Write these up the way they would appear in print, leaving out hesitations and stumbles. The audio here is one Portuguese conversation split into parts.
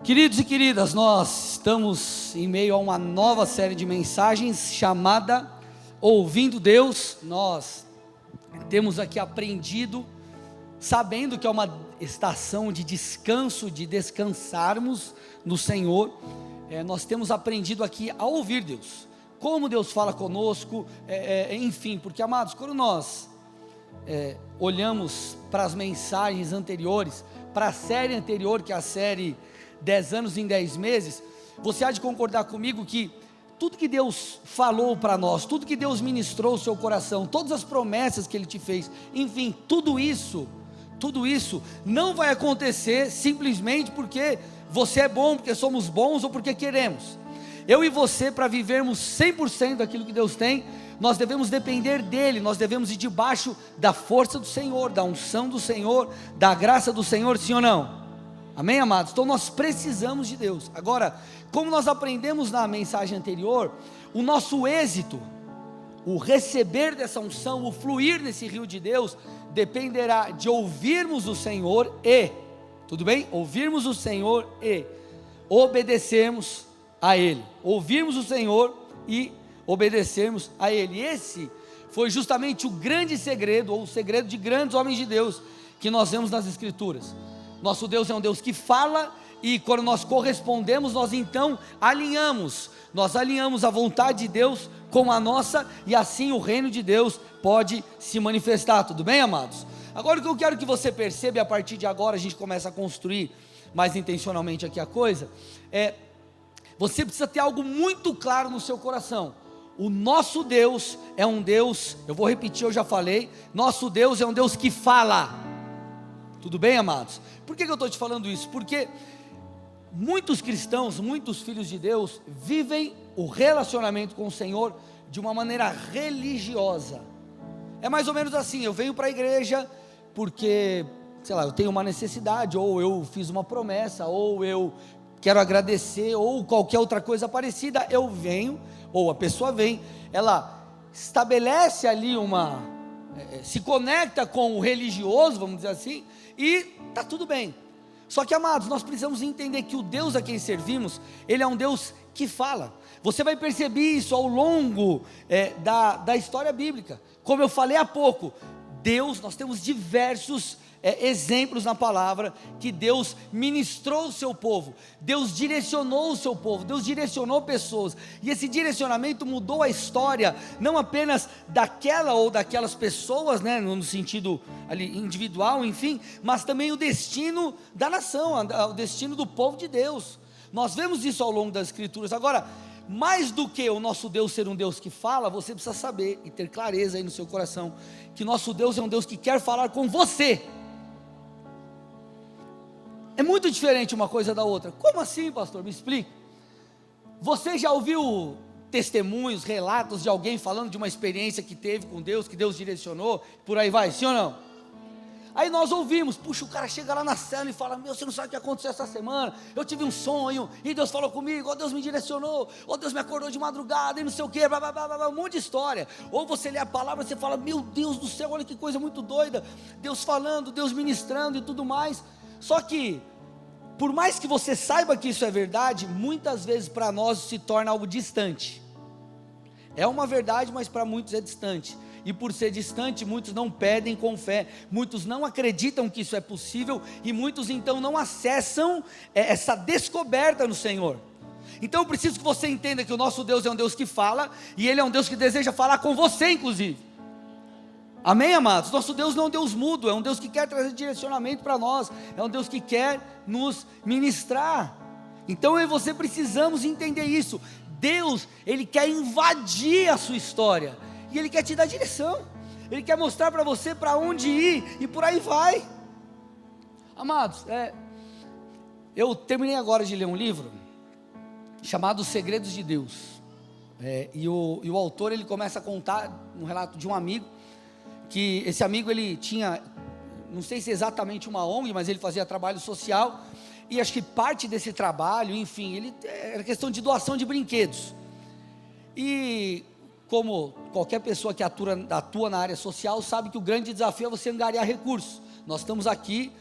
Queridos e queridas, nós estamos em meio a uma nova série de mensagens chamada Ouvindo Deus. Nós temos aqui aprendido, sabendo que é uma estação de descanso, de descansarmos no Senhor. Nós temos aprendido aqui a ouvir Deus, como Deus fala conosco, enfim, porque amados, quando nós olhamos para as mensagens anteriores, para a série anterior, que é a série 10 anos em 10 meses, você há de concordar comigo que tudo que Deus falou para nós, tudo que Deus ministrou ao seu coração, todas as promessas que Ele te fez, enfim, tudo isso não vai acontecer simplesmente porque você é bom, porque somos bons ou porque queremos. Eu e você, para vivermos 100% daquilo que Deus tem, nós devemos depender dEle, nós devemos ir debaixo da força do Senhor, da unção do Senhor, da graça do Senhor, sim ou não? Amém, amados? Então nós precisamos de Deus. Agora, como nós aprendemos na mensagem anterior, o nosso êxito, o receber dessa unção, o fluir nesse rio de Deus, dependerá de ouvirmos o Senhor e, tudo bem? Ouvirmos o Senhor e obedecermos a Ele. Ouvirmos o Senhor e obedecermos a Ele. Esse foi justamente o grande segredo, ou o segredo de grandes homens de Deus, que nós vemos nas Escrituras. Nosso Deus é um Deus que fala, e quando nós correspondemos, nós então alinhamos a vontade de Deus com a nossa, e assim o reino de Deus pode se manifestar. Tudo bem, amados? Agora o que eu quero que você perceba, e a partir de agora a gente começa a construir mais intencionalmente aqui a coisa, você precisa ter algo muito claro no seu coração. O nosso Deus é um Deus, eu vou repetir, eu já falei, nosso Deus é um Deus que fala. Tudo bem, amados? Por que eu estou te falando isso? Porque muitos cristãos, muitos filhos de Deus, vivem o relacionamento com o Senhor de uma maneira religiosa. É mais ou menos assim: eu venho para a igreja porque, sei lá, eu tenho uma necessidade, ou eu fiz uma promessa, ou eu quero agradecer, ou qualquer outra coisa parecida. Eu venho, ou a pessoa vem, ela estabelece ali se conecta com o religioso, vamos dizer assim, e está tudo bem. Só que, amados, nós precisamos entender que o Deus a quem servimos, Ele é um Deus que fala. Você vai perceber isso ao longo da história bíblica. Como eu falei há pouco, Deus, nós temos diversos exemplos na palavra, que Deus ministrou o seu povo, Deus direcionou o seu povo, Deus direcionou pessoas, e esse direcionamento mudou a história, não apenas daquela ou daquelas pessoas, no sentido ali individual, enfim, mas também o destino da nação, o destino do povo de Deus. Nós vemos isso ao longo das Escrituras. Agora, mais do que o nosso Deus ser um Deus que fala, você precisa saber e ter clareza aí no seu coração, que nosso Deus é um Deus que quer falar com você. É muito diferente uma coisa da outra. Como assim, pastor? Me explique. Você já ouviu testemunhos, relatos de alguém falando de uma experiência que teve com Deus, que Deus direcionou, por aí vai, sim ou não? Aí nós ouvimos, puxa, o cara chega lá na cela e fala: meu, você não sabe o que aconteceu essa semana, eu tive um sonho, e Deus falou comigo, Deus me direcionou, Deus me acordou de madrugada, e não sei o que, blá, blá, blá, blá, um monte de história. Ou você lê a palavra e você fala: meu Deus do céu, olha que coisa muito doida, Deus falando, Deus ministrando e tudo mais. Só que, por mais que você saiba que isso é verdade, muitas vezes para nós se torna algo distante. É uma verdade, mas para muitos é distante. E por ser distante, muitos não pedem com fé, muitos não acreditam que isso é possível, e muitos então não acessam essa descoberta no Senhor. Então eu preciso que você entenda que o nosso Deus é um Deus que fala, e Ele é um Deus que deseja falar com você inclusive. Amém, amados? Nosso Deus não é um Deus mudo, é um Deus que quer trazer direcionamento para nós, é um Deus que quer nos ministrar. Então eu e você precisamos entender isso. Deus, Ele quer invadir a sua história, e Ele quer te dar direção, Ele quer mostrar para você para onde ir, e por aí vai. Amados, eu terminei agora de ler um livro chamado Os Segredos de Deus, e o autor, ele começa a contar um relato de um amigo, que esse amigo, ele tinha, não sei se exatamente uma ONG, mas ele fazia trabalho social, e acho que parte desse trabalho, enfim, era questão de doação de brinquedos. E como qualquer pessoa que atua na área social, sabe que o grande desafio é você angariar recursos. Nós estamos aqui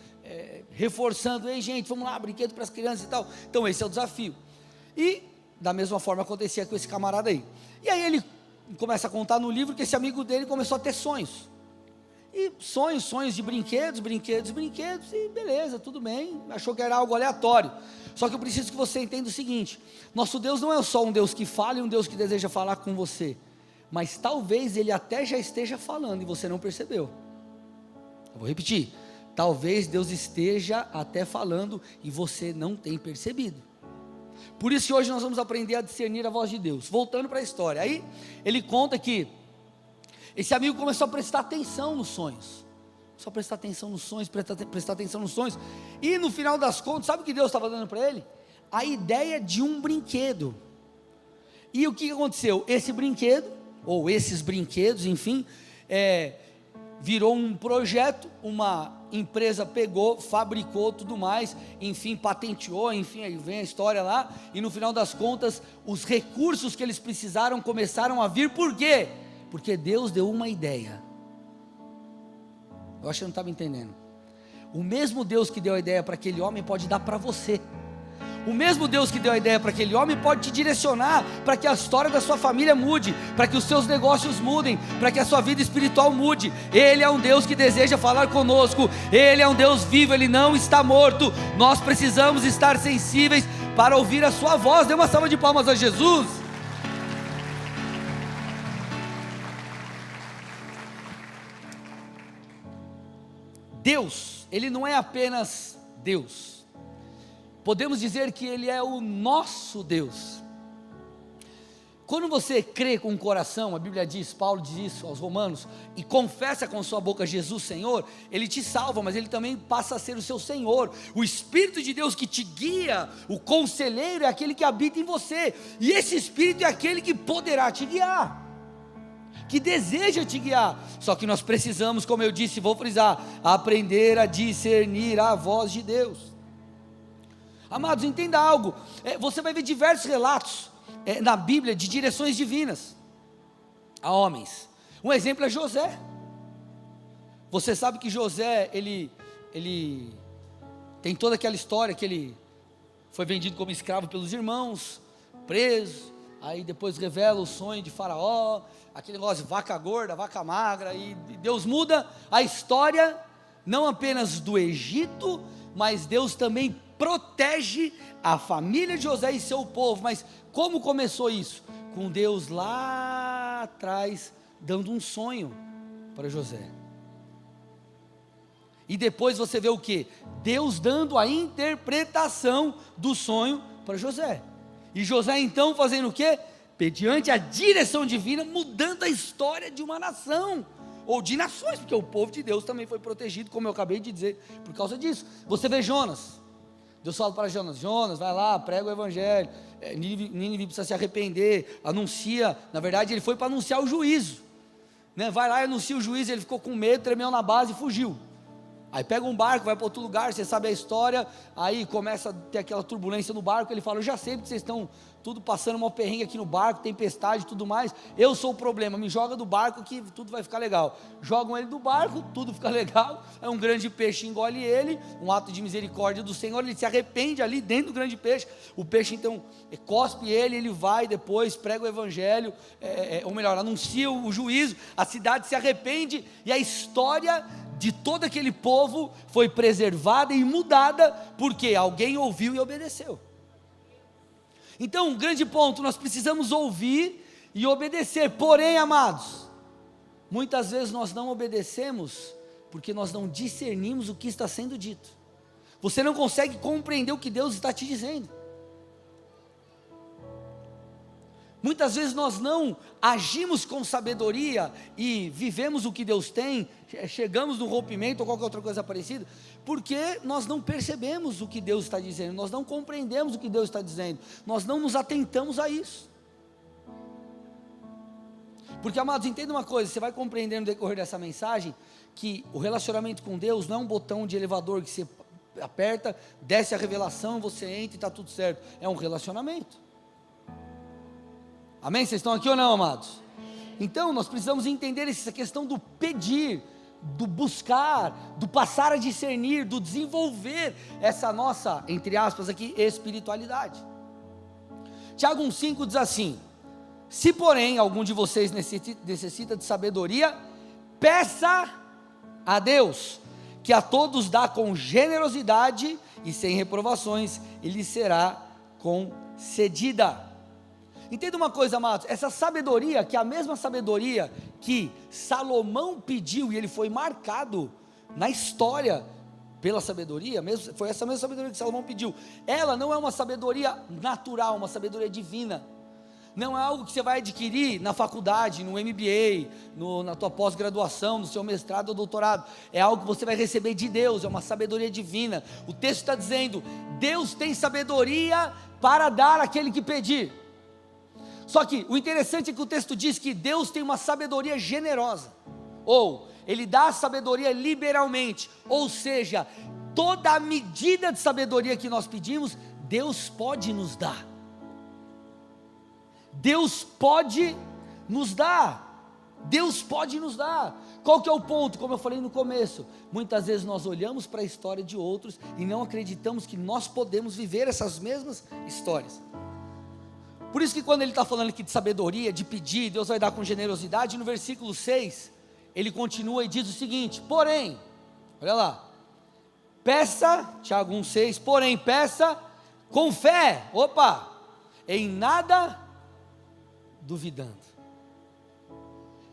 reforçando, ei gente, vamos lá, brinquedo para as crianças e tal. Então esse é o desafio. E da mesma forma acontecia com esse camarada aí. E aí ele começa a contar no livro que esse amigo dele começou a ter sonhos. E sonhos de brinquedos, e beleza, tudo bem, achou que era algo aleatório. Só que eu preciso que você entenda o seguinte: nosso Deus não é só um Deus que fala e um Deus que deseja falar com você, mas talvez Ele até já esteja falando e você não percebeu. Eu vou repetir, talvez Deus esteja até falando e você não tem percebido. Por isso que hoje nós vamos aprender a discernir a voz de Deus. Voltando para a história, aí ele conta que esse amigo começou a prestar atenção nos sonhos, prestar atenção nos sonhos, e no final das contas, sabe o que Deus estava dando para ele? A ideia de um brinquedo. E o que aconteceu? Esse brinquedo, ou esses brinquedos, enfim, virou um projeto, uma empresa pegou, fabricou tudo mais, enfim, patenteou, enfim, aí vem a história lá, e no final das contas, os recursos que eles precisaram começaram a vir. Por quê? Porque Deus deu uma ideia. Eu acho que não estava entendendo. O mesmo Deus que deu a ideia para aquele homem pode dar para você. O mesmo Deus que deu a ideia para aquele homem pode te direcionar para que a história da sua família mude, para que os seus negócios mudem, para que a sua vida espiritual mude. Ele é um Deus que deseja falar conosco. Ele é um Deus vivo, Ele não está morto. Nós precisamos estar sensíveis para ouvir a sua voz. Dê uma salva de palmas a Jesus. Deus, Ele não é apenas Deus, podemos dizer que Ele é o nosso Deus. Quando você crê com o coração, a Bíblia diz, Paulo diz isso aos Romanos, e confessa com sua boca Jesus Senhor, Ele te salva, mas Ele também passa a ser o seu Senhor. O Espírito de Deus que te guia, o conselheiro, é aquele que habita em você, e esse Espírito é aquele que poderá te guiar, que deseja te guiar. Só que nós precisamos, como eu disse, vou frisar, aprender a discernir a voz de Deus. Amados, entenda algo, você vai ver diversos relatos na Bíblia de direções divinas a homens. Um exemplo é José. Você sabe que José, ele tem toda aquela história que ele foi vendido como escravo pelos irmãos, preso, aí depois revela o sonho de Faraó, aquele negócio de vaca gorda, vaca magra, e Deus muda a história, não apenas do Egito, mas Deus também protege a família de José e seu povo. Mas como começou isso? Com Deus lá atrás, dando um sonho para José, e depois você vê o que? Deus dando a interpretação do sonho para José, e José então fazendo o que? Mediante a direção divina, mudando a história de uma nação, ou de nações, porque o povo de Deus também foi protegido, como eu acabei de dizer, por causa disso. Você vê Jonas, Deus fala para Jonas, vai lá, prega o evangelho, Nínive precisa se arrepender, anuncia, na verdade ele foi para anunciar o juízo, vai lá e anuncia o juízo, ele ficou com medo, tremeu na base e fugiu. Aí pega um barco, vai para outro lugar, você sabe a história, aí começa a ter aquela turbulência no barco, ele fala, eu já sei que vocês estão tudo passando uma perrengue aqui no barco, tempestade e tudo mais, eu sou o problema, me joga do barco que tudo vai ficar legal. Jogam ele do barco, tudo fica legal, é um grande peixe engole ele, um ato de misericórdia do Senhor, ele se arrepende ali dentro do grande peixe, o peixe então cospe ele vai depois, prega o evangelho, ou melhor, anuncia o juízo, a cidade se arrepende, e a história de todo aquele povo foi preservada e mudada, porque alguém ouviu e obedeceu. Então, um grande ponto, nós precisamos ouvir e obedecer. Porém, amados, muitas vezes nós não obedecemos, porque nós não discernimos o que está sendo dito. Você não consegue compreender o que Deus está te dizendo. Muitas vezes nós não agimos com sabedoria e vivemos o que Deus tem, chegamos no rompimento ou qualquer outra coisa parecida, porque nós não percebemos o que Deus está dizendo, nós não compreendemos o que Deus está dizendo, nós não nos atentamos a isso. Porque, amados, entenda uma coisa, você vai compreender no decorrer dessa mensagem, que o relacionamento com Deus não é um botão de elevador que você aperta, desce a revelação, você entra e está tudo certo, é um relacionamento. Amém? Vocês estão aqui ou não, amados? Então nós precisamos entender essa questão do pedir, do buscar, do passar a discernir, do desenvolver essa nossa, entre aspas aqui, espiritualidade. Tiago 1,5 diz assim: se porém algum de vocês necessita de sabedoria, peça a Deus, que a todos dá com generosidade e sem reprovações, e lhe será concedida. Entenda uma coisa, amados, essa sabedoria, que é a mesma sabedoria que Salomão pediu, e ele foi marcado na história pela sabedoria, foi essa mesma sabedoria que Salomão pediu. Ela não é uma sabedoria natural, uma sabedoria divina. Não é algo que você vai adquirir na faculdade, no MBA, na tua pós-graduação, no seu mestrado ou doutorado. É algo que você vai receber de Deus, é uma sabedoria divina. O texto está dizendo: Deus tem sabedoria para dar àquele que pedir. Só que o interessante é que o texto diz que Deus tem uma sabedoria generosa, ou Ele dá a sabedoria liberalmente, ou seja, toda a medida de sabedoria que nós pedimos, Deus pode nos dar. Deus pode nos dar. Deus pode nos dar. Qual que é o ponto? Como eu falei no começo, muitas vezes nós olhamos para a história de outros e não acreditamos que nós podemos viver essas mesmas histórias. Por isso que quando ele está falando aqui de sabedoria, de pedir, Deus vai dar com generosidade, no versículo 6, ele continua e diz o seguinte: porém, olha lá, peça, Tiago 1,6, porém peça com fé, em nada duvidando.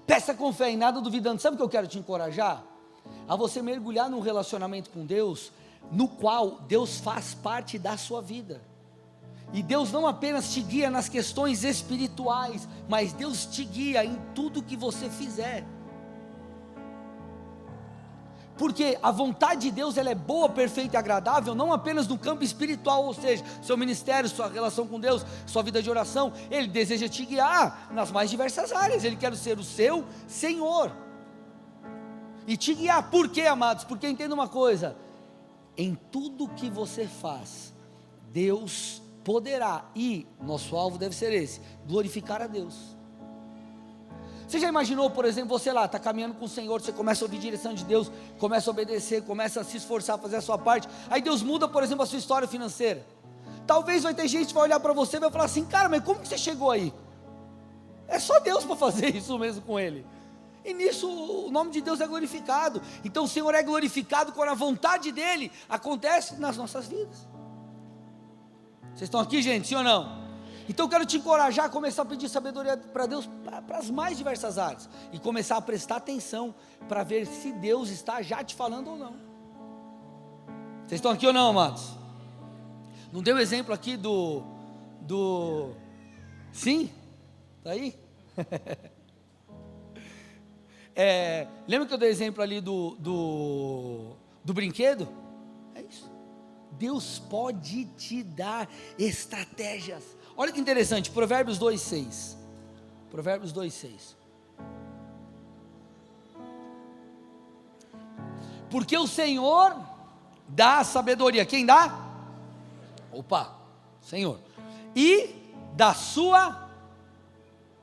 Peça com fé, em nada duvidando. Sabe o que eu quero te encorajar? A você mergulhar num relacionamento com Deus, no qual Deus faz parte da sua vida. E Deus não apenas te guia nas questões espirituais, mas Deus te guia em tudo que você fizer. Porque a vontade de Deus, ela é boa, perfeita e agradável, não apenas no campo espiritual, ou seja, seu ministério, sua relação com Deus, sua vida de oração. Ele deseja te guiar nas mais diversas áreas. Ele quer ser o seu Senhor e te guiar. Por quê, amados? Porque entenda uma coisa: em tudo que você faz, Deus poderá, e nosso alvo deve ser esse, glorificar a Deus. Você já imaginou, por exemplo, você lá, está caminhando com o Senhor, você começa a ouvir a direção de Deus, começa a obedecer, começa a se esforçar a fazer a sua parte, aí Deus muda, por exemplo, a sua história financeira. Talvez vai ter gente que vai olhar para você e vai falar assim: cara, mas como que você chegou aí? É só Deus para fazer isso mesmo com ele. E nisso o nome de Deus é glorificado. Então o Senhor é glorificado quando a vontade dEle acontece nas nossas vidas. Vocês estão aqui, gente, sim ou não? Então eu quero te encorajar a começar a pedir sabedoria para Deus, para as mais diversas áreas, e começar a prestar atenção, para ver se Deus está já te falando ou não. Vocês estão aqui ou não, amados? Não deu exemplo aqui sim? Está aí? Lembra que eu dei exemplo ali do brinquedo? É isso. Deus pode te dar estratégias. Olha que interessante, Provérbios 2,6. Provérbios 2,6. Porque o Senhor dá sabedoria. Quem dá? Senhor. E da sua,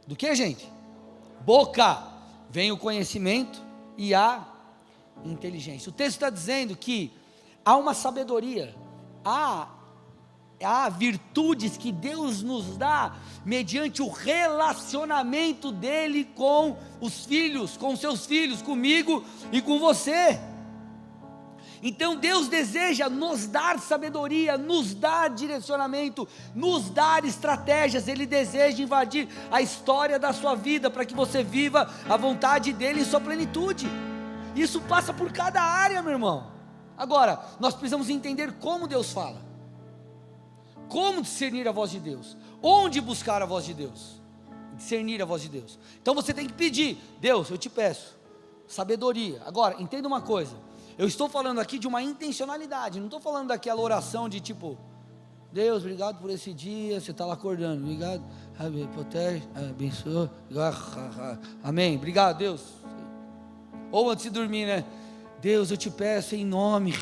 do que, gente? Boca vem o conhecimento e a inteligência. O texto está dizendo que há uma sabedoria, há virtudes que Deus nos dá mediante o relacionamento dele com os filhos, com seus filhos, comigo e com você. Então Deus deseja nos dar sabedoria, nos dar direcionamento, nos dar estratégias. Ele deseja invadir a história da sua vida, para que você viva a vontade dele em sua plenitude. Isso passa por cada área, meu irmão. Agora, nós precisamos entender como Deus fala, como discernir a voz de Deus, onde buscar a voz de Deus, discernir a voz de Deus. Então você tem que pedir: Deus, eu te peço sabedoria. Agora, entenda uma coisa, eu estou falando aqui de uma intencionalidade, não estou falando daquela oração de tipo: Deus, obrigado por esse dia, você está lá acordando, obrigado, protege, abençoa, amém, obrigado Deus. Ou antes de dormir, né? Deus, eu te peço em nome.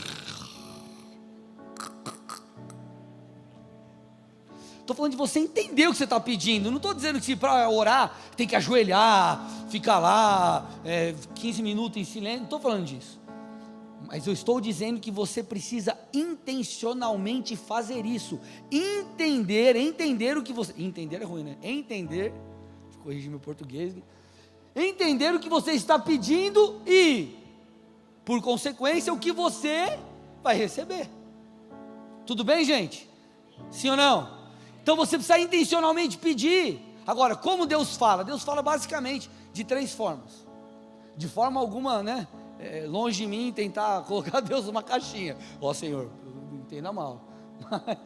estou falando de você entender o que você está pedindo. Não estou dizendo que para orar tem que ajoelhar, ficar lá 15 minutos em silêncio, não estou falando disso. Mas eu estou dizendo que você precisa intencionalmente fazer isso, entender o que você, entender é ruim, né? Entender, corrigir meu português, entender o que você está pedindo e, por consequência, o que você vai receber. Tudo bem, gente? Sim ou não? Então você precisa intencionalmente pedir. Agora, como Deus fala? Deus fala basicamente de 3 formas. De forma alguma, né? Longe de mim tentar colocar Deus numa caixinha. Ó Senhor, não entenda mal. Mas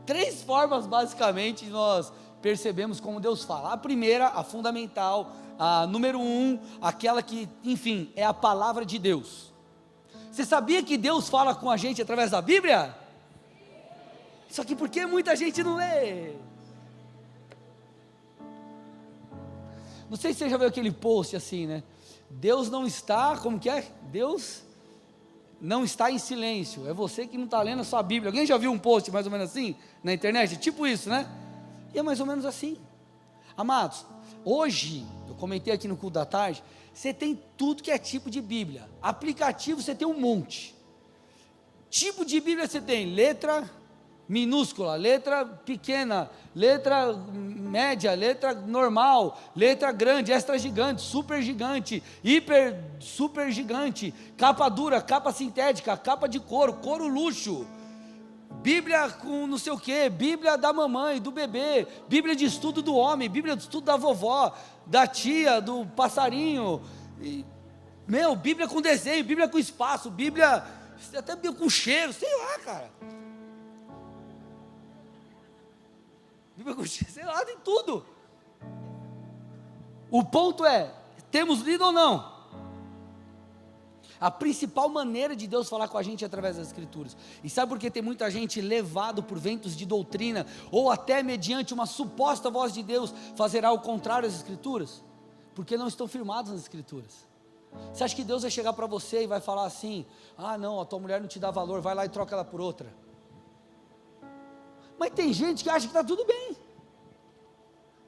3 formas basicamente nós percebemos como Deus fala. A primeira, a fundamental, a número 1, aquela que, enfim, é a palavra de Deus. Você sabia que Deus fala com a gente através da Bíblia? Só que por que muita gente não lê? Não sei se você já viu aquele post assim, né? Deus não está, como que é? Deus não está em silêncio, é você que não está lendo a sua Bíblia. Alguém já viu um post mais ou menos assim, na internet? Tipo isso, né? E é mais ou menos assim. Amados, hoje, eu comentei aqui no culto da tarde, você tem tudo que é tipo de Bíblia. Aplicativo você tem um monte. Tipo de Bíblia você tem letra minúscula, letra pequena, letra média, letra normal, letra grande, extra gigante, super gigante, hiper super gigante, capa dura, capa sintética, capa de couro, couro luxo, Bíblia com não sei o que, Bíblia da mamãe, do bebê, Bíblia de estudo do homem, Bíblia de estudo da vovó, da tia, do passarinho, Bíblia com desenho, Bíblia com espaço, Bíblia, até Bíblia com cheiro, sei lá, cara. Sei lá, tem tudo. O ponto é, temos lido ou não? A principal maneira de Deus falar com a gente é através das Escrituras. E sabe por que tem muita gente levado por ventos de doutrina, ou até mediante uma suposta voz de Deus, fazer ao contrário às Escrituras? Porque não estão firmados nas Escrituras. Você acha que Deus vai chegar para você e vai falar assim: ah não, a tua mulher não te dá valor, vai lá e troca ela por outra? Mas tem gente que acha que está tudo bem.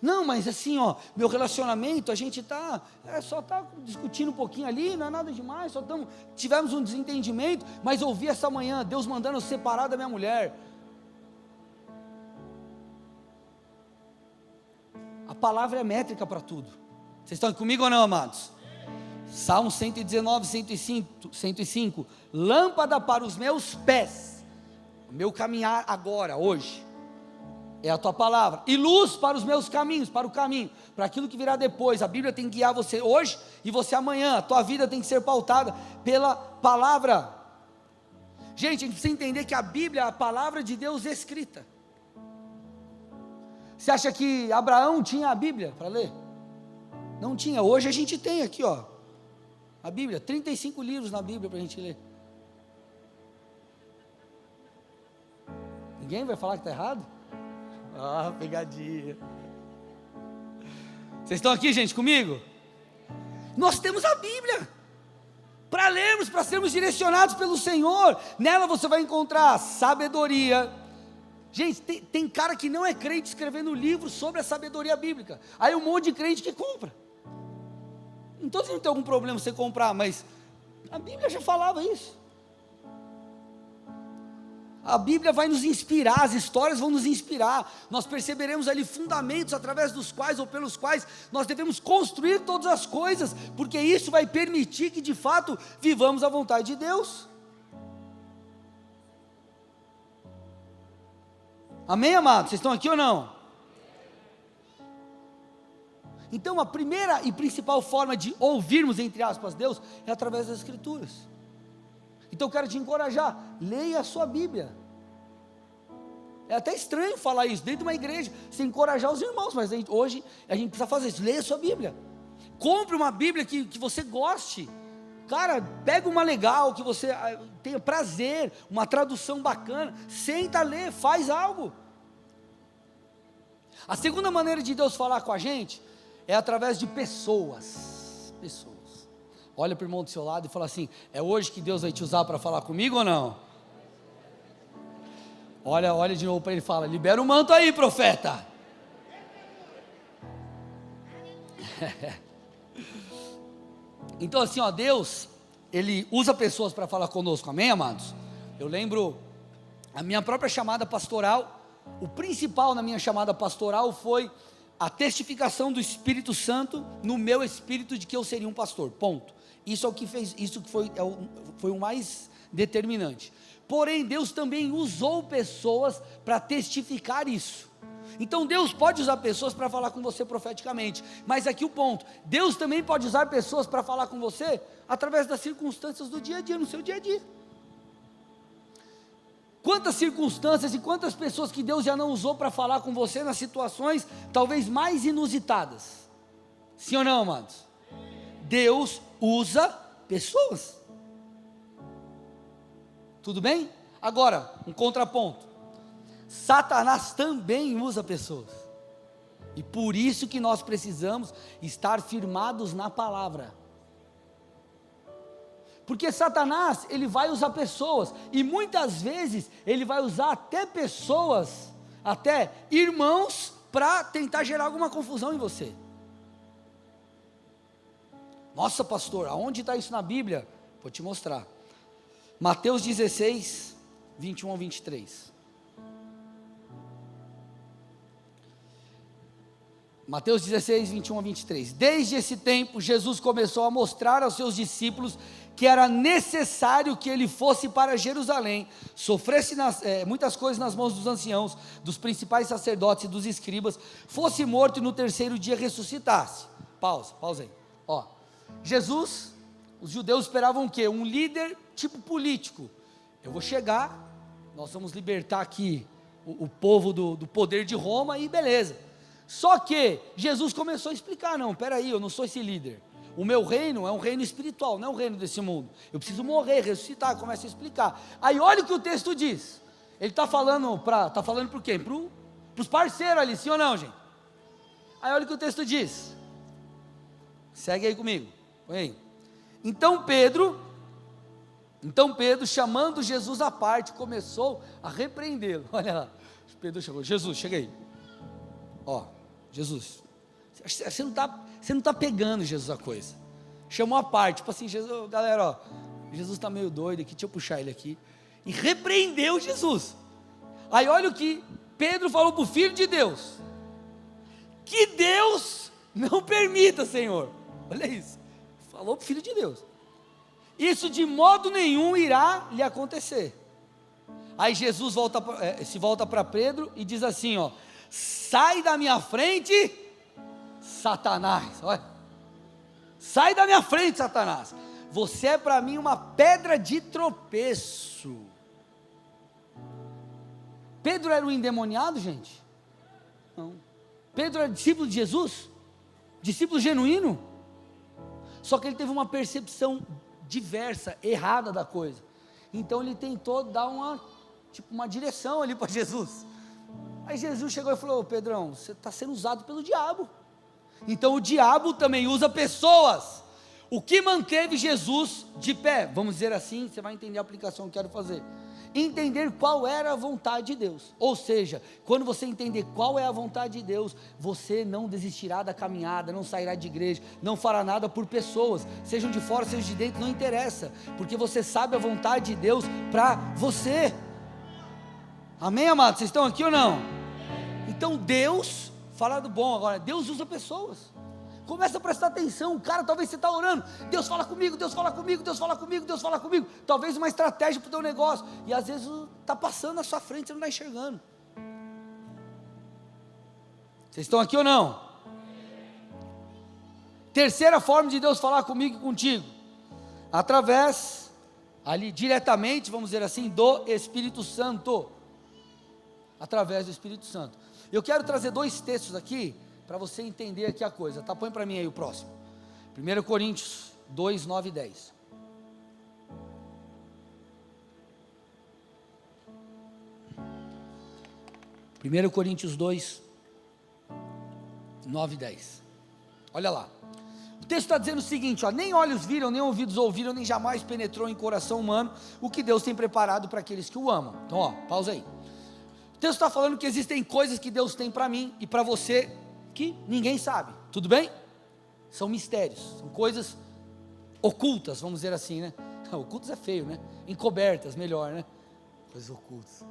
Não, mas assim, meu relacionamento, a gente só está discutindo um pouquinho ali, não é nada demais, tivemos um desentendimento, mas ouvi essa manhã, Deus mandando eu separar da minha mulher. A palavra é métrica para tudo. Vocês estão comigo ou não, amados? Salmo 119, 105, lâmpada para os meus pés, o meu caminhar agora, hoje, é a tua palavra, e luz para os meus caminhos, para o caminho, para aquilo que virá depois. A Bíblia tem que guiar você hoje e você amanhã. A tua vida tem que ser pautada pela palavra. Gente, a gente precisa entender que a Bíblia é a palavra de Deus escrita. Você acha que Abraão tinha a Bíblia para ler? Não tinha. Hoje a gente tem aqui, a Bíblia, 35 livros na Bíblia para a gente ler. Ninguém vai falar que está errado? Ah, pegadinha. Vocês estão aqui, gente, comigo? Nós temos a Bíblia para lermos, para sermos direcionados pelo Senhor. Nela você vai encontrar sabedoria. Gente, tem cara que não é crente escrevendo livro sobre a sabedoria bíblica. Aí um monte de crente que compra. Não estou dizendo que tem algum problema você comprar, mas a Bíblia já falava isso. A Bíblia vai nos inspirar, as histórias vão nos inspirar. Nós perceberemos ali fundamentos através dos quais ou pelos quais nós devemos construir todas as coisas, porque isso vai permitir que de fato vivamos a vontade de Deus. Amém, amados? Vocês estão aqui ou não? Então a primeira e principal forma de ouvirmos, entre aspas, Deus, é através das Escrituras. Então eu quero te encorajar, leia a sua Bíblia. É até estranho falar isso dentro de uma igreja, sem encorajar os irmãos, mas hoje a gente precisa fazer isso. Leia a sua Bíblia. Compre uma Bíblia que você goste. Cara, pega uma legal, que você tenha prazer, uma tradução bacana, senta, lê, faz algo. A segunda maneira de Deus falar com a gente é através de pessoas. Olha para o irmão do seu lado e fala assim: é hoje que Deus vai te usar para falar comigo ou não? Olha de novo para ele e fala: libera o manto aí, profeta. Então assim, ó, Deus, Ele usa pessoas para falar conosco, amém, amados? Eu lembro, a minha própria chamada pastoral, o principal na minha chamada pastoral foi a testificação do Espírito Santo no meu espírito de que eu seria um pastor, ponto. Isso é o que fez, isso que foi o mais determinante. Porém, Deus também usou pessoas para testificar isso. Então Deus pode usar pessoas para falar com você profeticamente, mas aqui o ponto, Deus também pode usar pessoas para falar com você através das circunstâncias do dia a dia, no seu dia a dia. Quantas circunstâncias e quantas pessoas que Deus já não usou para falar com você nas situações talvez mais inusitadas? Sim ou não, amados? Deus usa pessoas. Tudo bem? Agora, um contraponto. Satanás também usa pessoas. E por isso que nós precisamos estar firmados na palavra. Porque Satanás, ele vai usar pessoas, e muitas vezes ele vai usar até pessoas, até irmãos, para tentar gerar alguma confusão em você. Nossa, pastor, aonde está isso na Bíblia? Vou te mostrar. Mateus 16, 21 a 23. Mateus 16, 21 a 23. Desde esse tempo, Jesus começou a mostrar aos seus discípulos que era necessário que ele fosse para Jerusalém, sofresse muitas coisas nas mãos dos anciãos, dos principais sacerdotes e dos escribas, fosse morto e no terceiro dia ressuscitasse. Pausa aí. Ó, Jesus, os judeus esperavam o quê? Um líder tipo político. Eu vou chegar, nós vamos libertar aqui o povo do poder de Roma e beleza. Só que Jesus começou a explicar: não, peraí, eu não sou esse líder. O meu reino é um reino espiritual, não é um reino desse mundo. Eu preciso morrer, ressuscitar. Começa a explicar. Aí olha o que o texto diz. Ele está falando para quem? Para os parceiros ali, sim ou não, gente? Aí olha o que o texto diz. Segue aí comigo. Põe aí. Então Pedro, chamando Jesus à parte, começou a repreendê-lo. Olha lá. Pedro chegou: Jesus, chega aí. Ó, Jesus, você não está pegando, Jesus, a coisa. Chamou a parte, tipo assim: Jesus, galera, ó, Jesus está meio doido aqui, deixa eu puxar ele aqui. E repreendeu Jesus. Aí olha o que Pedro falou para o Filho de Deus: que Deus não permita, Senhor. Olha isso, falou para o Filho de Deus: isso de modo nenhum irá lhe acontecer. Aí Jesus se volta para Pedro e diz assim, ó: sai da minha frente, Satanás. Olha, sai da minha frente, Satanás. Você é para mim uma pedra de tropeço. Pedro era um endemoniado, gente? Não. Pedro era discípulo de Jesus? Discípulo genuíno? Só que ele teve uma percepção diversa, errada da coisa. Então ele tentou dar uma direção ali para Jesus. Aí Jesus chegou e falou: Pedrão, você está sendo usado pelo diabo. Então o diabo também usa pessoas. O que manteve Jesus de pé? Vamos dizer assim, você vai entender a aplicação que eu quero fazer. Entender qual era a vontade de Deus. Ou seja, quando você entender qual é a vontade de Deus, você não desistirá da caminhada, não sairá de igreja, não fará nada por pessoas, sejam de fora, sejam de dentro, não interessa, porque você sabe a vontade de Deus para você. Amém, amados? Vocês estão aqui ou não? Então Deus, fala do bom agora, Deus usa pessoas. Começa a prestar atenção, cara, talvez você está orando, Deus fala comigo, Deus fala comigo, Deus fala comigo, Deus fala comigo, talvez uma estratégia para o teu negócio, e às vezes está passando na sua frente, você não está enxergando. Vocês estão aqui ou não? Terceira forma de Deus falar comigo e contigo, através, ali diretamente, vamos dizer assim, do Espírito Santo, através do Espírito Santo. Eu quero trazer dois textos aqui, para você entender aqui a coisa, tá? Põe para mim aí o próximo, 1 Coríntios 2, 9 e 10, Primeiro Coríntios 2, 9 e 10, olha lá, o texto está dizendo o seguinte, ó: nem olhos viram, nem ouvidos ouviram, nem jamais penetrou em coração humano, o que Deus tem preparado para aqueles que o amam. Então ó, pausa aí. texto está falando que existem coisas que Deus tem para mim e para você que ninguém sabe, tudo bem? São mistérios, são coisas ocultas, vamos dizer assim, né? Ocultas é feio, né? Encobertas, melhor, né? Coisas ocultas,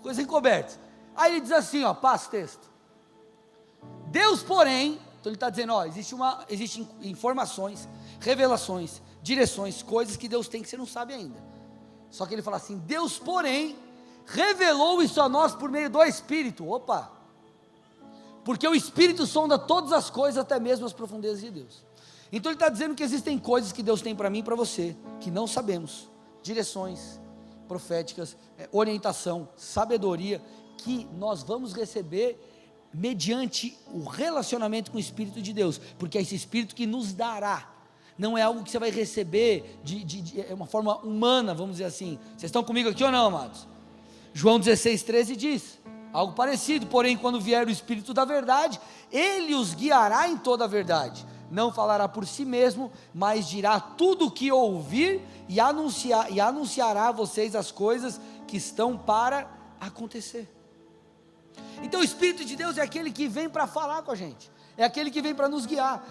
coisas encobertas. Aí ele diz assim, ó, passa o texto. Deus, porém, então ele está dizendo, ó, existem informações, revelações, direções, coisas que Deus tem que você não sabe ainda. Só que ele fala assim, Deus, porém, revelou isso a nós por meio do Espírito. Opa! Porque o Espírito sonda todas as coisas, até mesmo as profundezas de Deus. Então ele está dizendo que existem coisas que Deus tem para mim e para você, que não sabemos, direções proféticas, orientação, sabedoria, que nós vamos receber mediante o relacionamento com o Espírito de Deus, porque é esse Espírito que nos dará, não é algo que você vai receber de uma forma humana, vamos dizer assim. Vocês estão comigo aqui ou não, amados? João 16,13 diz algo parecido, porém quando vier o Espírito da verdade, Ele os guiará em toda a verdade, não falará por si mesmo, mas dirá tudo o que ouvir e anunciará a vocês as coisas que estão para acontecer. Então o Espírito de Deus é aquele que vem para falar com a gente, é aquele que vem para nos guiar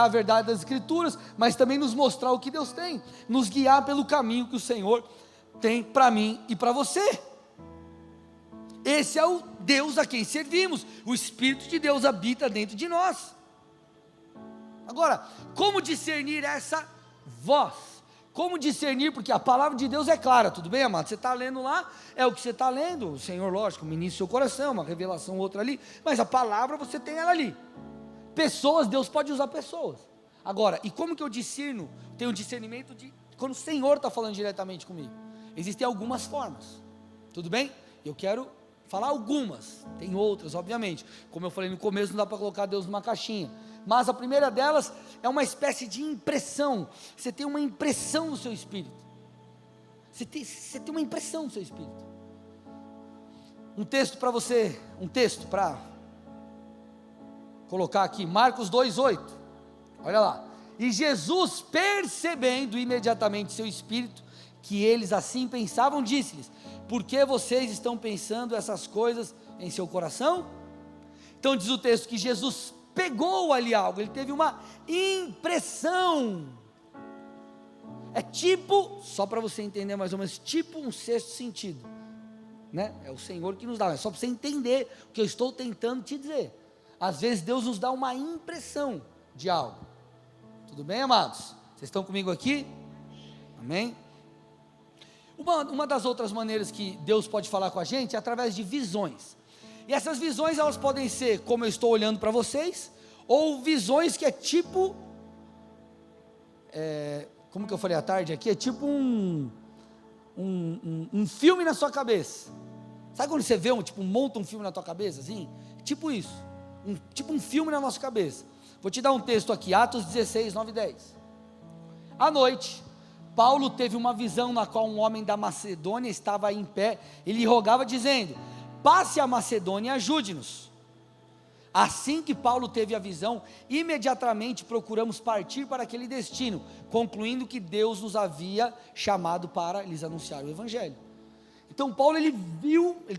a verdade das Escrituras, mas também nos mostrar o que Deus tem, nos guiar pelo caminho que o Senhor tem para mim e para você. Esse é o Deus a quem servimos, o Espírito de Deus habita dentro de nós. Agora, como discernir essa voz? Como discernir, porque a palavra de Deus é clara, tudo bem, amado? Você está lendo lá, é o que você está lendo, o Senhor, lógico, ministra seu coração, uma revelação, outra ali, mas a palavra você tem ela ali. Pessoas, Deus pode usar pessoas. Agora, e como que eu discerno? Tenho um discernimento de quando o Senhor está falando diretamente comigo. Existem algumas formas, tudo bem? Eu quero falar algumas, tem outras, obviamente. Como eu falei no começo, não dá para colocar Deus numa caixinha. Mas a primeira delas é uma espécie de impressão. Você tem uma impressão no seu espírito. Você tem uma impressão no seu espírito. Um texto para colocar aqui, Marcos 2,8. Olha lá. E Jesus, percebendo imediatamente seu espírito, que eles assim pensavam, disse-lhes: por que vocês estão pensando essas coisas em seu coração? Então diz o texto que Jesus pegou ali algo, ele teve uma impressão. É tipo, só para você entender mais ou menos, tipo um sexto sentido, né? É o Senhor que nos dá, é só para você entender o que eu estou tentando te dizer. Às vezes Deus nos dá uma impressão de algo. Tudo bem, amados? Vocês estão comigo aqui? Amém? Uma das outras maneiras que Deus pode falar com a gente é através de visões. E essas visões, elas podem ser como eu estou olhando para vocês, ou visões que é tipo, como que eu falei à tarde aqui, é tipo um filme na sua cabeça. Sabe quando você vê monta um filme na tua cabeça, assim? Tipo isso, tipo um filme na nossa cabeça. Vou te dar um texto aqui, Atos 16, 9 e 10. À noite, Paulo teve uma visão na qual um homem da Macedônia estava em pé, ele rogava dizendo: passe a Macedônia e ajude-nos. Assim que Paulo teve a visão, imediatamente procuramos partir para aquele destino, concluindo que Deus nos havia chamado para lhes anunciar o Evangelho. Então Paulo, ele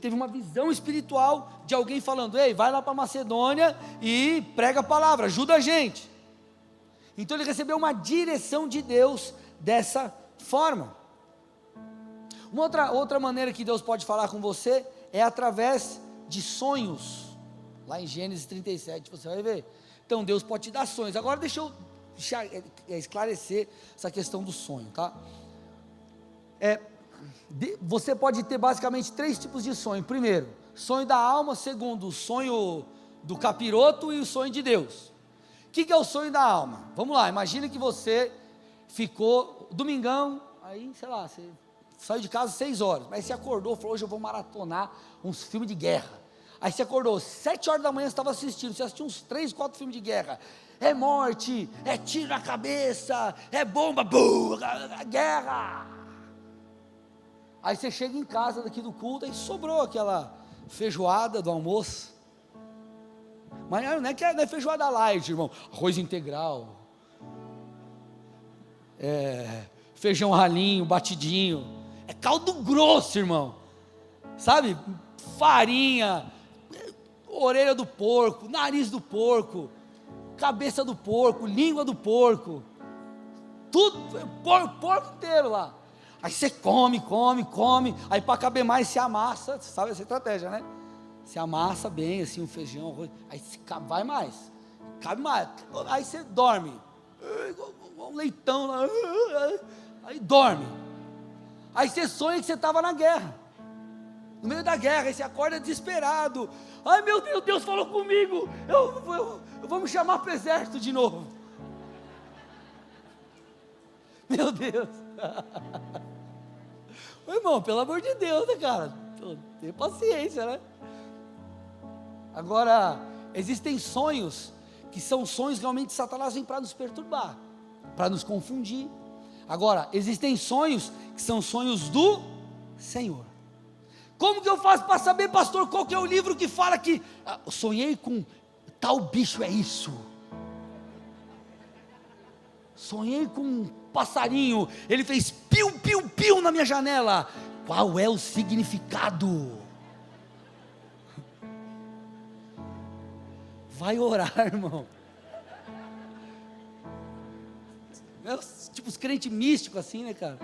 teve uma visão espiritual de alguém falando: ei, vai lá para Macedônia e prega a palavra, ajuda a gente. Então ele recebeu uma direção de Deus dessa forma. Uma outra maneira que Deus pode falar com você é através de sonhos. Lá em Gênesis 37 você vai ver. Então Deus pode te dar sonhos. Agora deixa eu esclarecer essa questão do sonho, tá? Você pode ter basicamente 3 tipos de sonho. Primeiro, sonho da alma. Segundo, o sonho do capiroto. E o sonho de Deus. O que é o sonho da alma? Vamos lá, imagina que você ficou domingão, aí sei lá, você saiu de casa 6 horas, mas você acordou, falou: hoje eu vou maratonar uns filmes de guerra. Aí você acordou 7 horas da manhã, você estava assistindo, você assistiu uns 3, 4 filmes de guerra. É morte, é tiro na cabeça, é bomba, guerra. Aí você chega em casa daqui do culto e sobrou aquela feijoada do almoço. Mas não é feijoada light, irmão. Arroz integral, feijão ralinho, batidinho. É caldo grosso, irmão. Sabe? farinha, orelha do porco, nariz do porco, cabeça do porco, língua do porco, tudo, porco inteiro lá. Aí você come, aí para caber mais se amassa, você sabe essa estratégia, né? Se amassa bem assim o feijão, arroz, aí vai mais, cabe mais, aí você dorme, um leitão lá, aí dorme, aí você sonha que você estava na guerra, no meio da guerra, aí você acorda desesperado, ai meu Deus, Deus falou comigo, eu vou me chamar para o exército de novo, meu Deus, irmão, pelo amor de Deus, né, cara, tenha paciência, né? Agora, existem sonhos, que são sonhos realmente de Satanás vem para nos perturbar, para nos confundir. Agora, existem sonhos, que são sonhos do Senhor. Como que eu faço para saber, pastor, qual que é o livro que fala que, sonhei com tal bicho, é isso? Sonhei com um passarinho, ele fez piu, piu, piu na minha janela, qual é o significado? Vai orar, irmão. Tipo os crentes místicos assim, né, cara?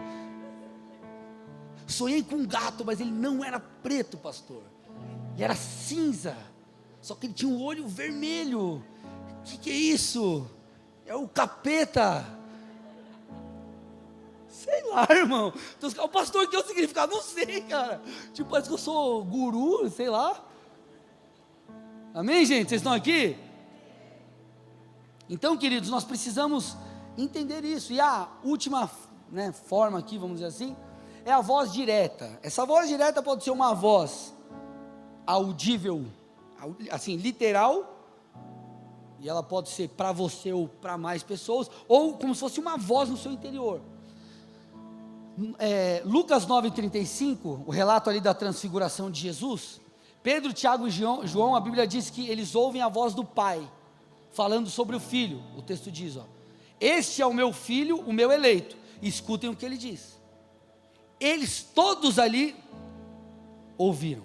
Sonhei com um gato, mas ele não era preto, pastor. Ele era cinza. Só que ele tinha um olho vermelho. O que é isso? É o capeta. Sei lá, irmão. O pastor, que é o significado? Não sei, cara. Tipo, parece que eu sou guru, sei lá. Amém, gente? Vocês estão aqui? Então, queridos, nós precisamos entender isso. E a última, né, forma aqui, vamos dizer assim, é a voz direta. Essa voz direta pode ser uma voz audível, assim, literal, e ela pode ser para você ou para mais pessoas, ou como se fosse uma voz no seu interior. Lucas 9,35, o relato ali da transfiguração de Jesus, Pedro, Tiago e João, a Bíblia diz que eles ouvem a voz do Pai, falando sobre o Filho. O texto diz, este é o meu Filho, o meu eleito, escutem o que ele diz. Eles todos ali ouviram.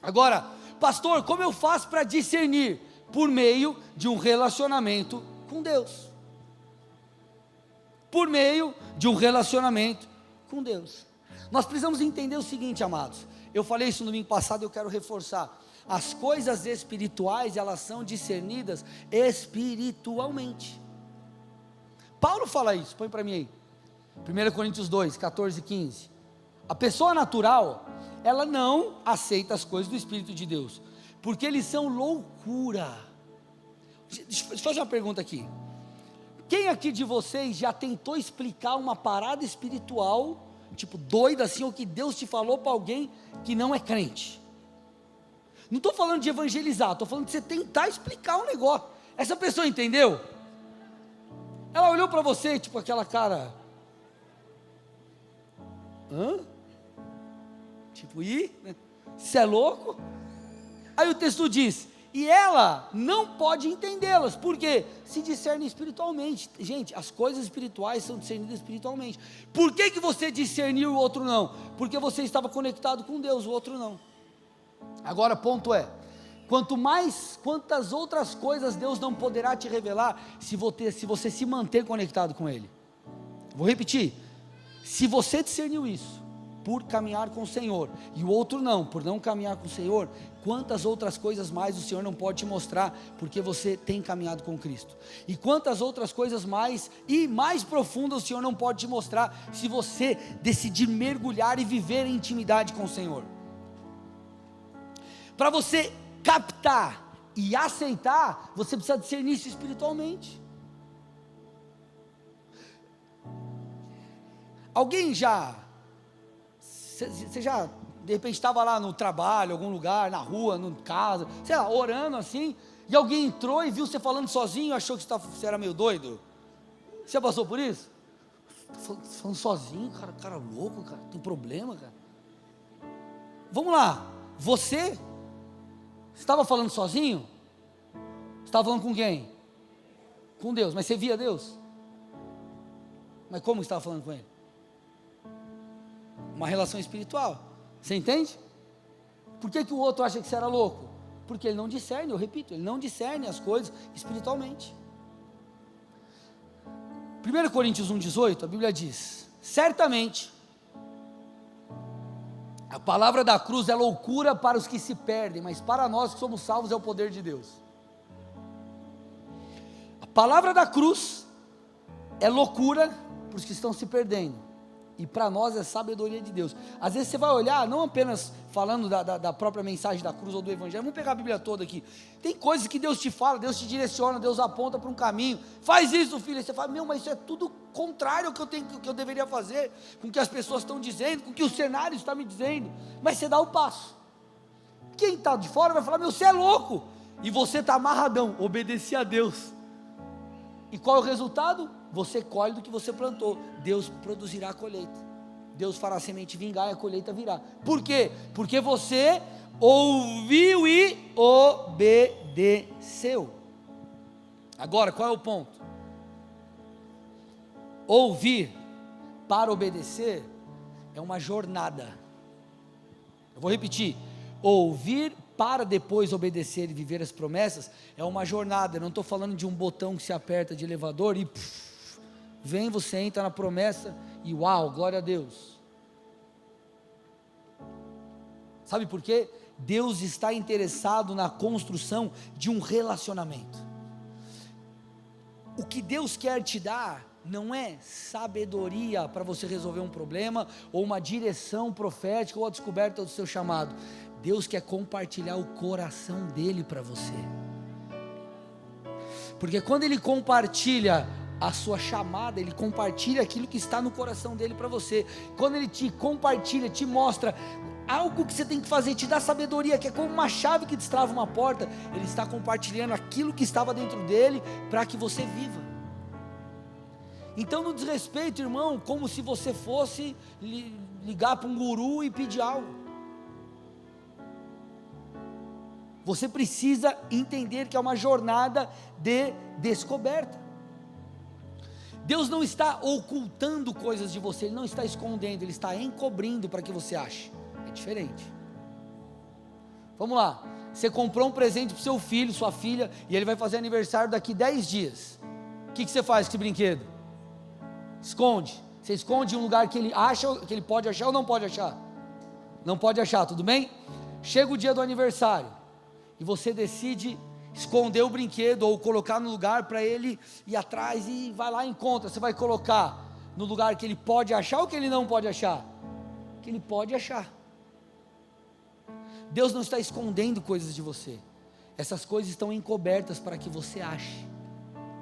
Agora, pastor, como eu faço para discernir? Por meio de um relacionamento com Deus. Por meio de um relacionamento com Deus. Nós precisamos entender o seguinte, amados. Eu falei isso no domingo passado, eu quero reforçar. As coisas espirituais, elas são discernidas espiritualmente. Paulo fala isso, põe para mim aí. 1 Coríntios 2, 14 e 15. A pessoa natural, ela não aceita as coisas do Espírito de Deus, porque eles são loucura. Deixa eu fazer uma pergunta aqui. Quem aqui de vocês já tentou explicar uma parada espiritual, tipo doida assim, ou que Deus te falou para alguém que não é crente? Não estou falando de evangelizar, estou falando de você tentar explicar um negócio. Essa pessoa entendeu? Ela olhou para você, tipo aquela cara, tipo, você é louco? Aí o texto diz, e ela não pode entendê-las, porque se discerne espiritualmente. Gente, as coisas espirituais são discernidas espiritualmente. Por que você discerniu e o outro não? Porque você estava conectado com Deus, o outro não. Agora, ponto é, quantas outras coisas Deus não poderá te revelar, se você se manter conectado com Ele. Vou repetir, se você discerniu isso, por caminhar com o Senhor, e o outro não, por não caminhar com o Senhor, quantas outras coisas mais o Senhor não pode te mostrar, porque você tem caminhado com Cristo, e quantas outras coisas mais, e mais profundas o Senhor não pode te mostrar, se você decidir mergulhar e viver em intimidade com o Senhor. Para você captar e aceitar, você precisa discernir isso espiritualmente. Alguém você já, de repente estava lá no trabalho, algum lugar, na rua, em casa, sei lá, orando assim, e alguém entrou e viu você falando sozinho, achou que você era meio doido? Você já passou por isso? Falando sozinho, cara louco, cara, tem problema, cara. Vamos lá, você estava falando sozinho? Você estava falando com quem? Com Deus, mas você via Deus? Mas como você estava falando com Ele? Uma relação espiritual, você entende? Por que o outro acha que você era louco? Porque ele não discerne, eu repito, ele não discerne as coisas espiritualmente. 1 Coríntios 1,18, a Bíblia diz: certamente, a palavra da cruz é loucura para os que se perdem, mas para nós que somos salvos é o poder de Deus. A palavra da cruz é loucura para os que estão se perdendo, e para nós é sabedoria de Deus. Às vezes você vai olhar, não apenas falando da própria mensagem da cruz ou do evangelho, vamos pegar a Bíblia toda aqui, tem coisas que Deus te fala, Deus te direciona, Deus aponta para um caminho, faz isso, filho, e você fala, meu, mas isso é tudo contrário ao que eu deveria fazer, com o que as pessoas estão dizendo, com o que o cenário está me dizendo, mas você dá o passo. Quem está de fora vai falar, meu, você é louco, e você está amarradão, obedeci a Deus, e qual é o resultado? Você colhe do que você plantou, Deus produzirá a colheita, Deus fará a semente vingar e a colheita virá. Por quê? Porque você ouviu e obedeceu. Agora, qual é o ponto? Ouvir para obedecer é uma jornada. Eu vou repetir: ouvir para depois obedecer e viver as promessas é uma jornada. Eu não estou falando de um botão que se aperta de elevador e vem, você entra na promessa e uau, glória a Deus. Sabe por quê? Deus está interessado na construção de um relacionamento. O que Deus quer te dar não é sabedoria para você resolver um problema, ou uma direção profética, ou a descoberta do seu chamado. Deus quer compartilhar o coração dele para você, porque quando ele compartilha a sua chamada, ele compartilha aquilo que está no coração dele para você. Quando ele te compartilha, te mostra algo que você tem que fazer, te dá sabedoria, que é como uma chave que destrava uma porta, ele está compartilhando aquilo que estava dentro dele, para que você viva. Então não desrespeite, irmão, como se você fosse ligar para um guru e pedir algo. Você precisa entender que é uma jornada de descoberta. Deus não está ocultando coisas de você, Ele não está escondendo, Ele está encobrindo para que você ache. É diferente. Vamos lá, você comprou um presente para o seu filho, sua filha, e ele vai fazer aniversário daqui 10 dias. O que você faz com esse brinquedo? Esconde. Você esconde em um lugar que ele acha, que ele pode achar ou não pode achar? Não pode achar, tudo bem? Chega o dia do aniversário e você decide esconder o brinquedo ou colocar no lugar para ele ir atrás, e vai lá e encontra. Você vai colocar no lugar que ele pode achar ou que ele não pode achar? Que ele pode achar. Deus não está escondendo coisas de você, essas coisas estão encobertas para que você ache.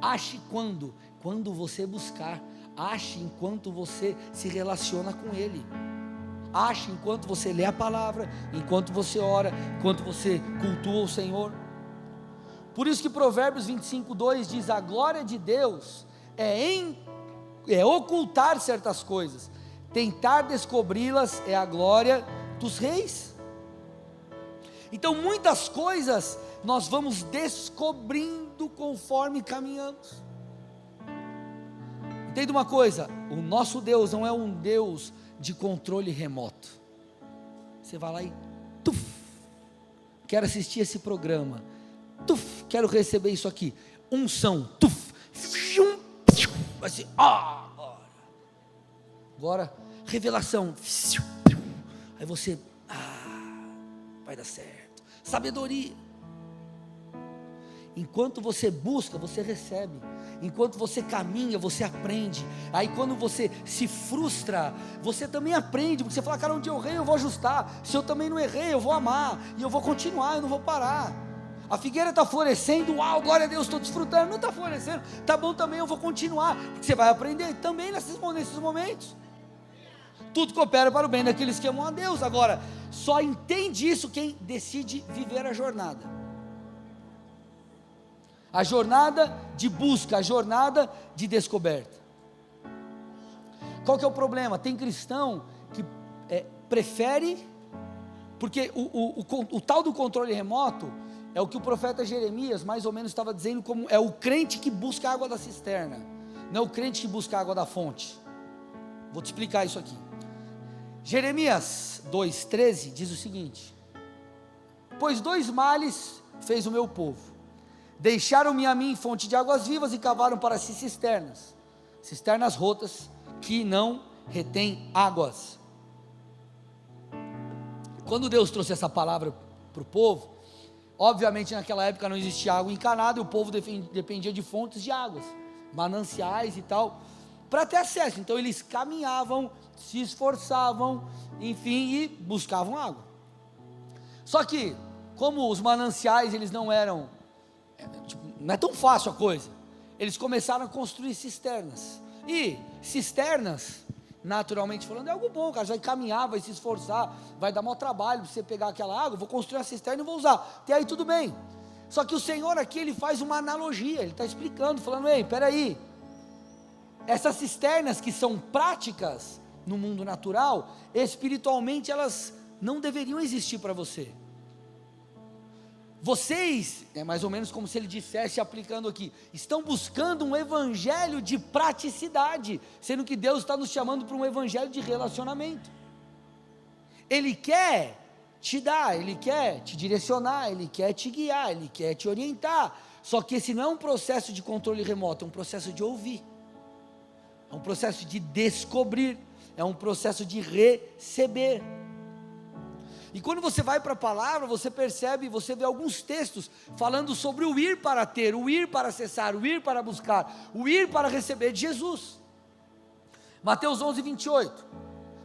Ache quando? Quando você buscar. Ache enquanto você se relaciona com Ele. Ache enquanto você lê a palavra, enquanto você ora, enquanto você cultua o Senhor. Por isso que Provérbios 25:2 diz: a glória de Deus é ocultar certas coisas, tentar descobri-las é a glória dos reis. Então muitas coisas nós vamos descobrindo conforme caminhamos. Entenda uma coisa, o nosso Deus não é um Deus de controle remoto. Você vai lá e quero assistir esse programa, quero receber isso aqui, unção, assim, agora revelação, aí você, vai dar certo, sabedoria. Enquanto você busca, você recebe. Enquanto você caminha, você aprende. Aí quando você se frustra, você também aprende, porque você fala, cara, onde eu errei eu vou ajustar, se eu também não errei eu vou amar, e eu vou continuar, eu não vou parar. A figueira está florescendo, uau, glória a Deus, estou desfrutando. Não está florescendo, está bom também, eu vou continuar, porque você vai aprender também nesses momentos. Tudo coopera para o bem daqueles que amam a Deus. Agora, só entende isso quem decide viver a jornada. A jornada de busca, a jornada de descoberta. Qual que é o problema? Tem cristão que prefere, porque o tal do controle remoto é o que o profeta Jeremias mais ou menos estava dizendo, como é o crente que busca a água da cisterna, não é o crente que busca a água da fonte. Vou te explicar isso aqui. Jeremias 2,13 diz o seguinte: pois 2 males fez o meu povo, deixaram-me a mim fonte de águas vivas e cavaram para si cisternas rotas, que não retêm águas. Quando Deus trouxe essa palavra para o povo, obviamente naquela época não existia água encanada, e o povo dependia de fontes de águas, mananciais e tal, para ter acesso. Então eles caminhavam, se esforçavam, enfim, e buscavam água. Só que, como os mananciais eles não eram, não é tão fácil a coisa, eles começaram a construir cisternas. E cisternas, naturalmente falando, é algo bom, cara. Você vai caminhar, vai se esforçar, vai dar maior trabalho para você pegar aquela água. Vou construir uma cisterna e vou usar, até aí tudo bem. Só que o Senhor aqui, ele faz uma analogia, ele está explicando, falando: ei, peraí, essas cisternas que são práticas no mundo natural, espiritualmente elas não deveriam existir para você. Vocês, é mais ou menos como se ele dissesse, aplicando aqui, estão buscando um evangelho de praticidade, sendo que Deus está nos chamando para um evangelho de relacionamento. Ele quer te dar, Ele quer te direcionar, Ele quer te guiar, Ele quer te orientar, só que esse não é um processo de controle remoto, é um processo de ouvir, é um processo de descobrir, é um processo de receber. E quando você vai para a palavra, você percebe, você vê alguns textos falando sobre o ir para ter, o ir para acessar, o ir para buscar, o ir para receber de Jesus. Mateus 11, 28,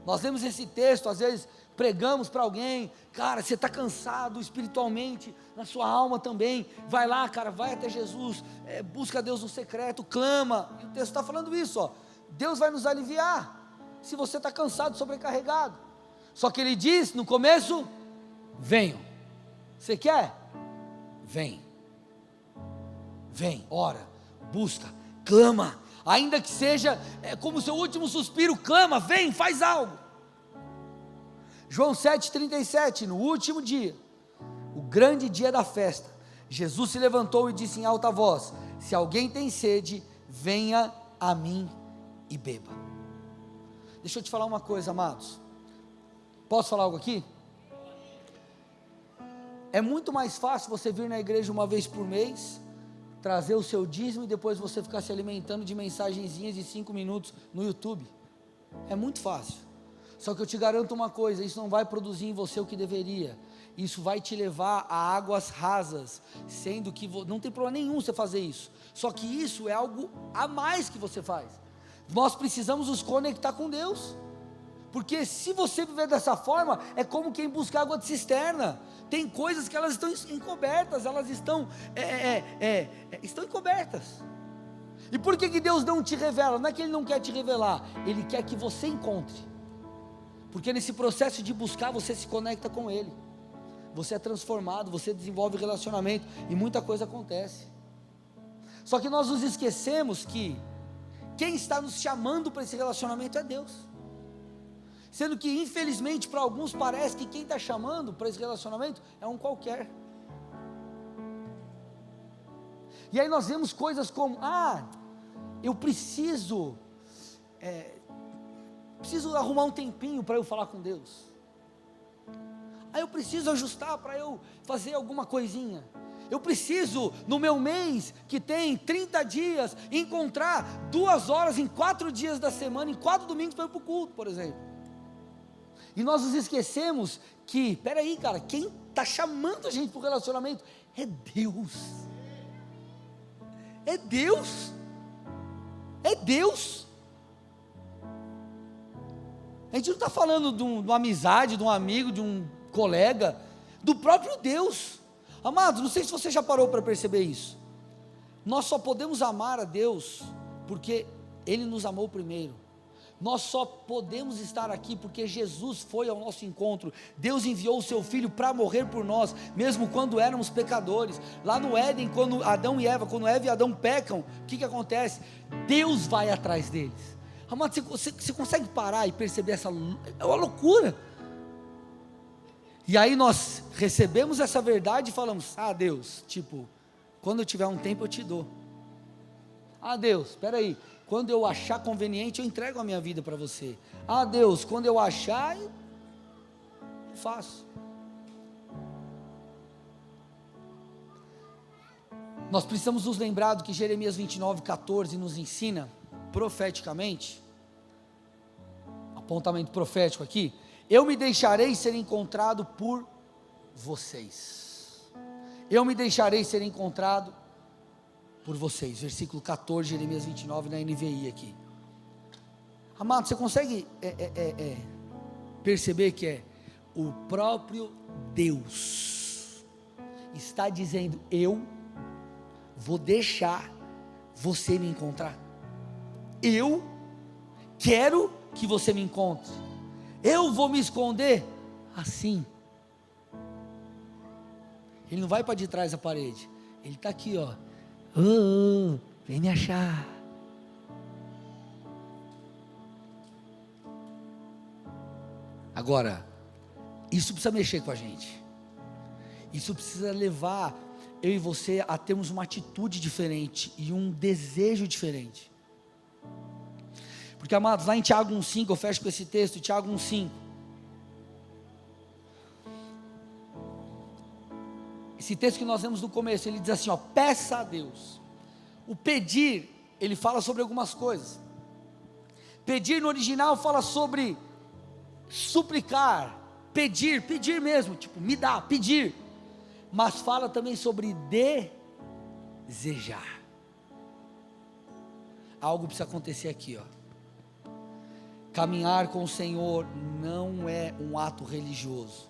nós lemos esse texto, às vezes pregamos para alguém: cara, você está cansado espiritualmente, na sua alma também, vai lá, cara, vai até Jesus, busca Deus no secreto, clama, e o texto está falando isso, ó, Deus vai nos aliviar, se você está cansado, sobrecarregado. Só que ele diz no começo: venham. Você quer? Vem, ora, busca, clama, ainda que seja como seu último suspiro, clama, vem, faz algo. João 7,37, no último dia, o grande dia da festa, Jesus se levantou e disse em alta voz: se alguém tem sede, venha a mim e beba. Deixa eu te falar uma coisa, amados. Posso falar algo aqui? É muito mais fácil você vir na igreja uma vez por mês, trazer o seu dízimo e depois você ficar se alimentando de mensagenzinhas de 5 minutos no YouTube. É muito fácil. Só que eu te garanto uma coisa: isso não vai produzir em você o que deveria. Isso vai te levar a águas rasas, sendo que não tem problema nenhum você fazer isso. Só que isso é algo a mais que você faz. Nós precisamos nos conectar com Deus. Porque se você viver dessa forma, é como quem busca água de cisterna. Tem coisas que elas estão encobertas, elas estão encobertas. E por que Deus não te revela? Não é que Ele não quer te revelar, Ele quer que você encontre. Porque nesse processo de buscar, você se conecta com Ele. Você é transformado, você desenvolve relacionamento e muita coisa acontece. Só que nós nos esquecemos que quem está nos chamando para esse relacionamento é Deus. Sendo que, infelizmente, para alguns parece que quem está chamando para esse relacionamento é um qualquer. E aí nós vemos coisas como: eu preciso arrumar um tempinho para eu falar com Deus. Eu preciso ajustar para eu fazer alguma coisinha. Eu preciso, no meu mês, que tem 30 dias, encontrar 2 horas em 4 dias da semana, em 4 domingos para ir para o culto, por exemplo. E nós nos esquecemos que, peraí, cara, quem está chamando a gente para o relacionamento é Deus. É Deus. É Deus. A gente não está falando de uma amizade, de um amigo, de um colega, do próprio Deus. Amados, não sei se você já parou para perceber isso. Nós só podemos amar a Deus porque Ele nos amou primeiro. Nós só podemos estar aqui porque Jesus foi ao nosso encontro. Deus enviou o seu Filho para morrer por nós, mesmo quando éramos pecadores. Lá no Éden, quando Adão e Eva, quando Eva e Adão pecam, o que acontece? Deus vai atrás deles. Amado, você consegue parar e perceber essa? É uma loucura. E aí nós recebemos essa verdade e falamos: Deus, quando eu tiver um tempo eu te dou. Deus, espera aí, quando eu achar conveniente eu entrego a minha vida para você. Deus, quando eu achar eu faço. Nós precisamos nos lembrar do que Jeremias 29:14 nos ensina profeticamente, apontamento profético aqui: eu me deixarei ser encontrado por vocês, eu me deixarei ser encontrado por vocês, versículo 14, Jeremias 29, na NVI aqui. Amado, você consegue perceber que é o próprio Deus está dizendo: eu vou deixar você me encontrar, eu quero que você me encontre, eu vou me esconder assim. Ele não vai para de trás da parede, ele está aqui, ó. Vem me achar. Agora, isso precisa mexer com a gente, isso precisa levar eu e você a termos uma atitude diferente e um desejo diferente. Porque, amados, lá em Tiago 1,5, eu fecho com esse texto, Tiago 1,5. Esse texto que nós vemos no começo, ele diz assim, ó: peça a Deus. O pedir, ele fala sobre algumas coisas. Pedir no original fala sobre suplicar, pedir mesmo, tipo, me dá, pedir. Mas fala também sobre desejar. Algo precisa acontecer aqui, ó. Caminhar com o Senhor não é um ato religioso,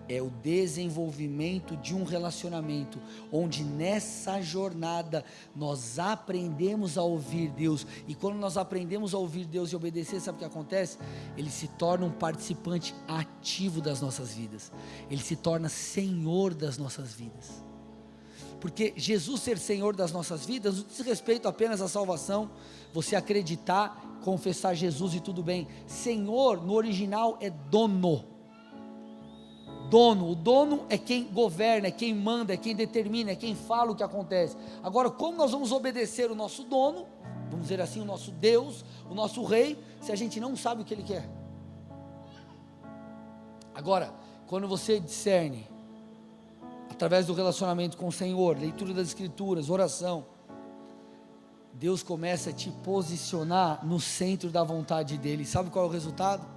é o desenvolvimento de um relacionamento, onde nessa jornada nós aprendemos a ouvir Deus, e quando nós aprendemos a ouvir Deus e obedecer, sabe o que acontece? Ele se torna um participante ativo das nossas vidas, ele se torna Senhor das nossas vidas, porque Jesus ser Senhor das nossas vidas não diz respeito apenas à salvação, você acreditar, confessar Jesus e tudo bem. Senhor no original é dono. O dono é quem governa, é quem manda, é quem determina, é quem fala o que acontece. Agora, como nós vamos obedecer o nosso dono, vamos dizer assim, o nosso Deus, o nosso rei, se a gente não sabe o que ele quer? Agora, quando você discerne, através do relacionamento com o Senhor, leitura das Escrituras, oração, Deus começa a te posicionar no centro da vontade dEle. Sabe qual é o resultado?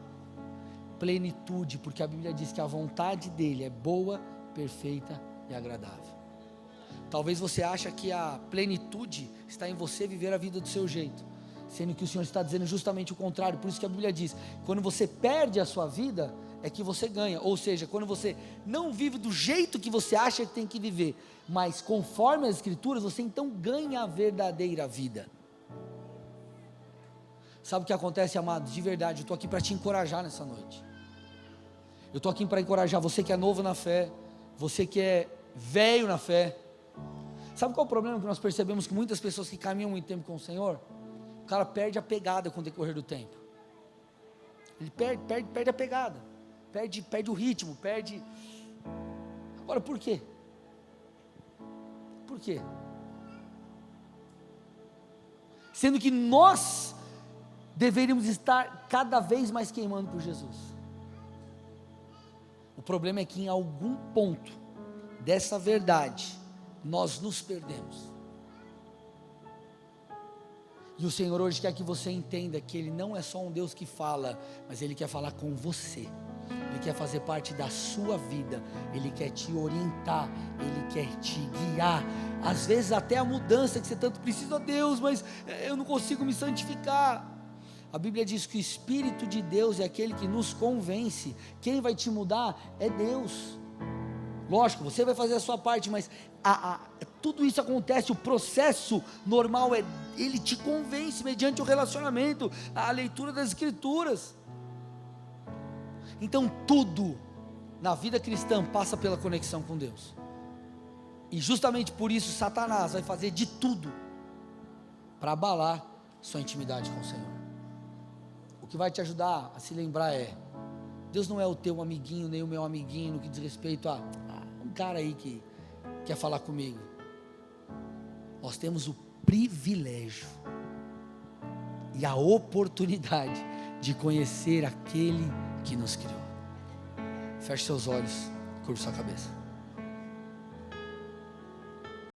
Plenitude, porque a Bíblia diz que a vontade dEle é boa, perfeita e agradável. Talvez você ache que a plenitude está em você viver a vida do seu jeito, sendo que o Senhor está dizendo justamente o contrário. Por isso que a Bíblia diz, quando você perde a sua vida, é que você ganha. Ou seja, quando você não vive do jeito que você acha que tem que viver, mas conforme as Escrituras, você então ganha a verdadeira vida. Sabe o que acontece, amados? De verdade, eu estou aqui para te encorajar nessa noite. Eu estou aqui para encorajar você que é novo na fé, você que é velho na fé. Sabe qual é o problema que nós percebemos? Que muitas pessoas que caminham muito tempo com o Senhor, o cara perde a pegada com o decorrer do tempo. Ele perde a pegada, perde o ritmo, perde. Agora, por quê? Por quê? Sendo que nós deveríamos estar cada vez mais queimando por Jesus. O problema é que em algum ponto dessa verdade nós nos perdemos. E o Senhor hoje quer que você entenda que Ele não é só um Deus que fala, mas Ele quer falar com você, Ele quer fazer parte da sua vida, Ele quer te orientar, Ele quer te guiar, às vezes até a mudança que você tanto precisa. Deus, mas eu não consigo me santificar. A Bíblia diz que o Espírito de Deus é aquele que nos convence. Quem vai te mudar é Deus. Lógico, você vai fazer a sua parte, mas tudo isso acontece, o processo normal é, Ele te convence mediante o relacionamento, a leitura das Escrituras. Então tudo na vida cristã passa pela conexão com Deus, e justamente por isso Satanás vai fazer de tudo para abalar sua intimidade com o Senhor. O que vai te ajudar a se lembrar é, Deus não é o teu amiguinho, nem o meu amiguinho, no que diz respeito a um cara aí que quer falar comigo. Nós temos o privilégio e a oportunidade de conhecer aquele que nos criou. Feche seus olhos, curva sua cabeça.